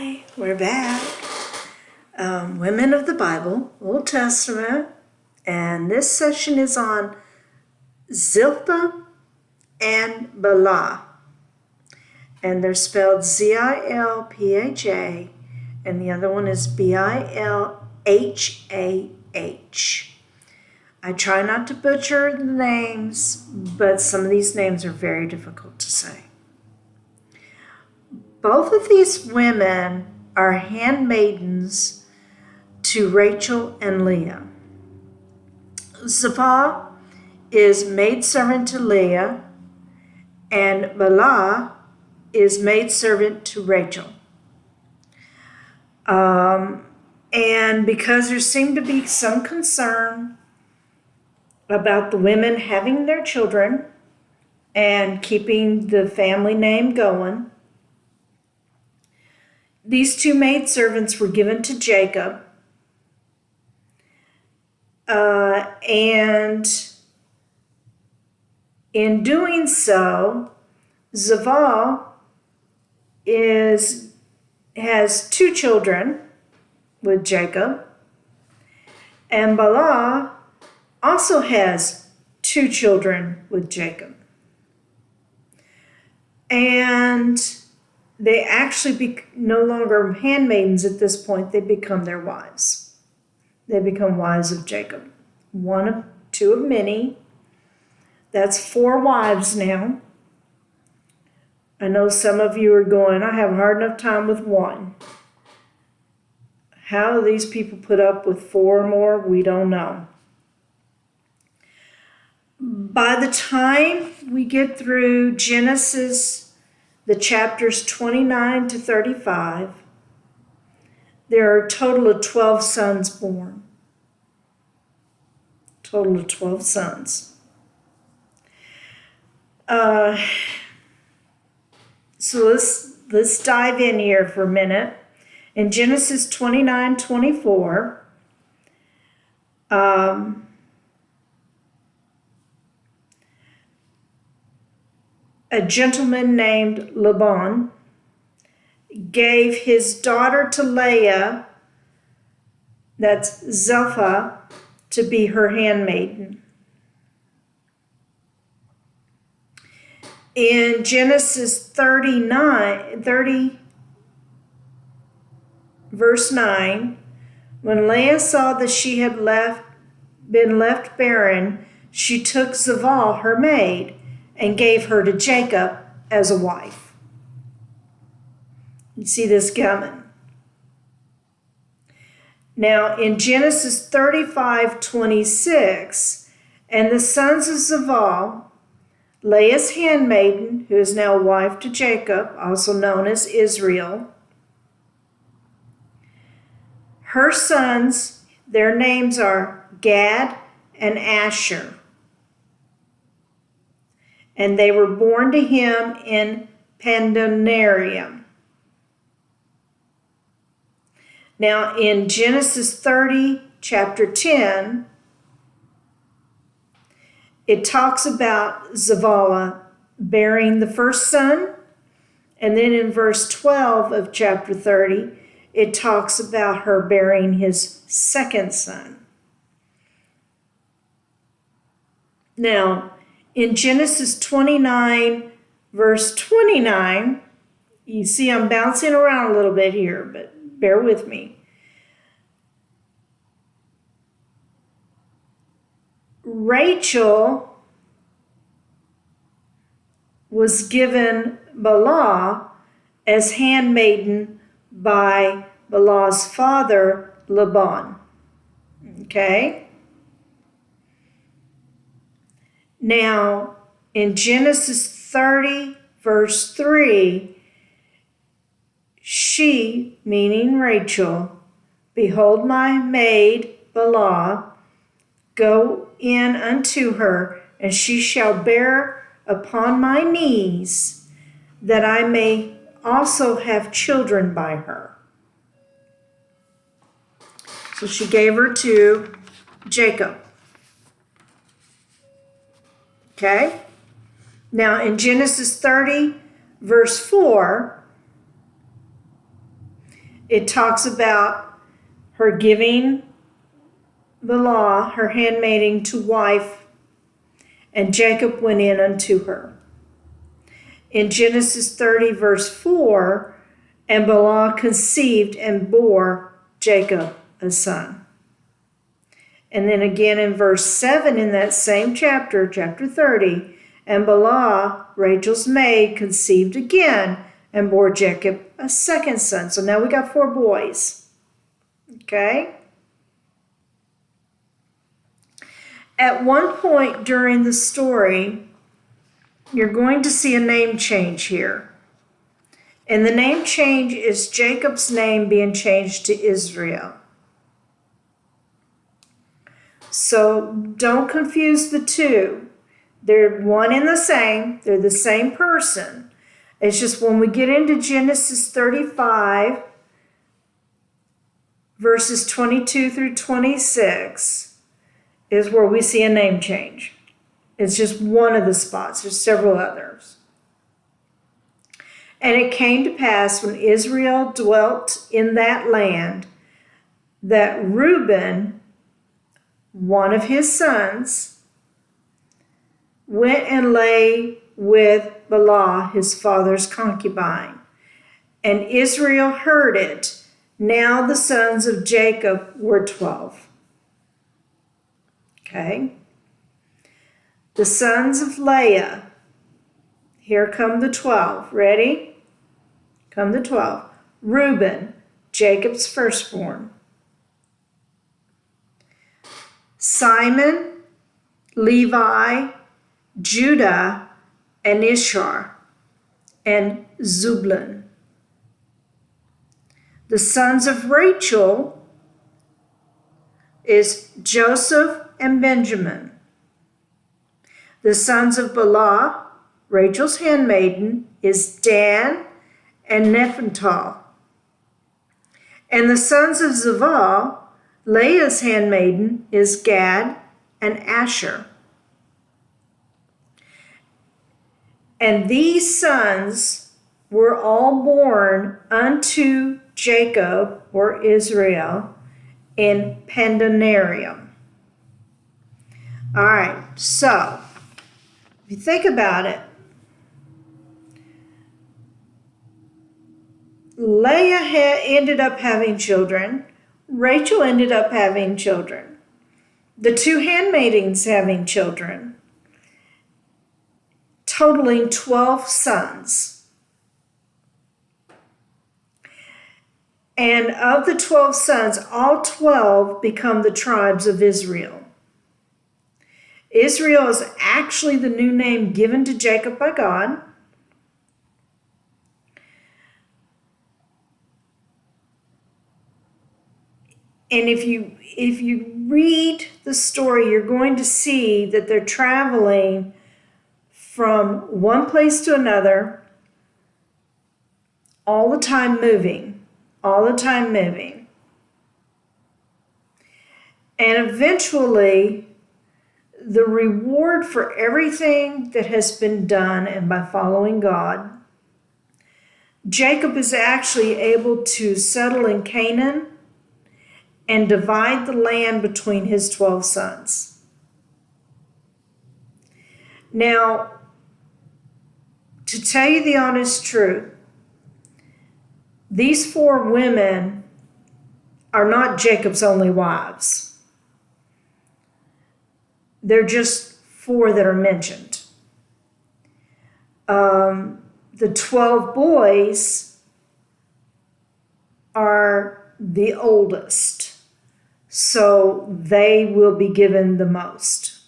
Hi, we're back. Women of the Bible, Old Testament, and this session is on Zilpah and Bilhah. And they're spelled Zilpah, and the other one is Bilhah. I try not to butcher the names, but some of these names are very difficult to say. Both of these women are handmaidens to Rachel and Leah. Zilpah is maidservant to Leah, and Bilhah is maidservant to Rachel. And because there seemed to be some concern about the women having their children and keeping the family name going, these two maidservants were given to Jacob, and in doing so, Zilpah has two children with Jacob, and Bilhah also has two children with Jacob. And they actually no longer handmaidens at this point. They become their wives. They become wives of Jacob. Two of many. That's 4 wives now. I know some of you are going, I have a hard enough time with 1. How do these people put up with 4 more? We don't know. By the time we get through Genesis, the chapters 29 to 35, there are a total of 12 sons born. Total of 12 sons. So let's dive in here for a minute. In Genesis 29:24, a gentleman named Laban gave his daughter to Leah, that's Zilpah, to be her handmaiden. In Genesis 30, verse 9, when Leah saw that she had been left barren, she took Zilpah, her maid, and gave her to Jacob as a wife. You see this coming. Now in Genesis 35:26, and the sons of Zilpah, Leah's handmaiden, who is now wife to Jacob, also known as Israel, her sons, their names are Gad and Asher. And they were born to him in Pandanarium. Now in Genesis 30, chapter 10, it talks about Zilpah bearing the first son, and then in verse 12 of chapter 30, it talks about her bearing his second son. Now, in Genesis 29, verse 29, you see I'm bouncing around a little bit here, but bear with me. Rachel was given Bilhah as handmaiden by Bilhah's father, Laban. Okay? Now, in Genesis 30, verse 3, she, meaning Rachel, behold my maid Bilhah, go in unto her, and she shall bear upon my knees, that I may also have children by her. So she gave her to Jacob. Okay? Now in Genesis 30, verse 4, it talks about her giving Bilhah, her handmaiden, to wife, and Jacob went in unto her. In Genesis 30, verse 4, and Bilhah conceived and bore Jacob a son. And then again in verse 7 in that same chapter, chapter 30, and Bilhah, Rachel's maid, conceived again and bore Jacob a second son. So now we got 4 boys. Okay? At one point during the story, you're going to see a name change here. And the name change is Jacob's name being changed to Israel. So don't confuse the two. They're one and the same. They're the same person. It's just when we get into Genesis 35, verses 22 through 26, is where we see a name change. It's just one of the spots. There's several others. And it came to pass when Israel dwelt in that land that Reuben, one of his sons, went and lay with Bilhah, his father's concubine. And Israel heard it. Now the sons of Jacob were 12. Okay? The sons of Leah. Here come the 12. Ready? Come the 12. Reuben, Jacob's firstborn. Simon, Levi, Judah, and Issachar, and Zebulun. The sons of Rachel is Joseph and Benjamin. The sons of Bilhah, Rachel's handmaiden, is Dan and Nephtali. And the sons of Zilpah, Leah's handmaiden, is Gad and Asher. And these sons were all born unto Jacob, or Israel, in Pandanarium. All right, so if you think about it, Leah ended up having children. Rachel ended up having children. The 2 handmaidens having children, totaling 12 sons. And of the 12 sons, all 12 become the tribes of Israel. Israel is actually the new name given to Jacob by God. And if you read the story, you're going to see that they're traveling from one place to another, all the time moving. And eventually, the reward for everything that has been done and by following God, Jacob is actually able to settle in Canaan and divide the land between his 12 sons. Now, to tell you the honest truth, these 4 women are not Jacob's only wives. They're just 4 that are mentioned. The 12 boys are the oldest, so they will be given the most.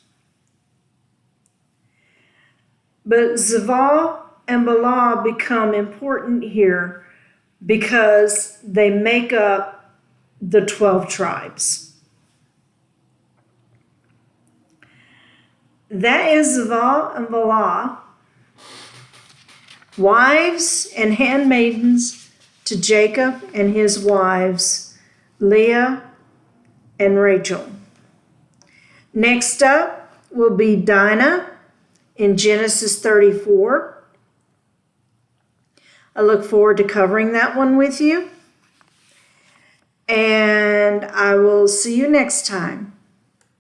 But Zilpah and Bilhah become important here because they make up the 12 tribes. That is Zilpah and Bilhah, wives and handmaidens to Jacob and his wives, Leah and Rachel. Next up will be Dinah in Genesis 34. I look forward to covering that one with you. and I will see you next time.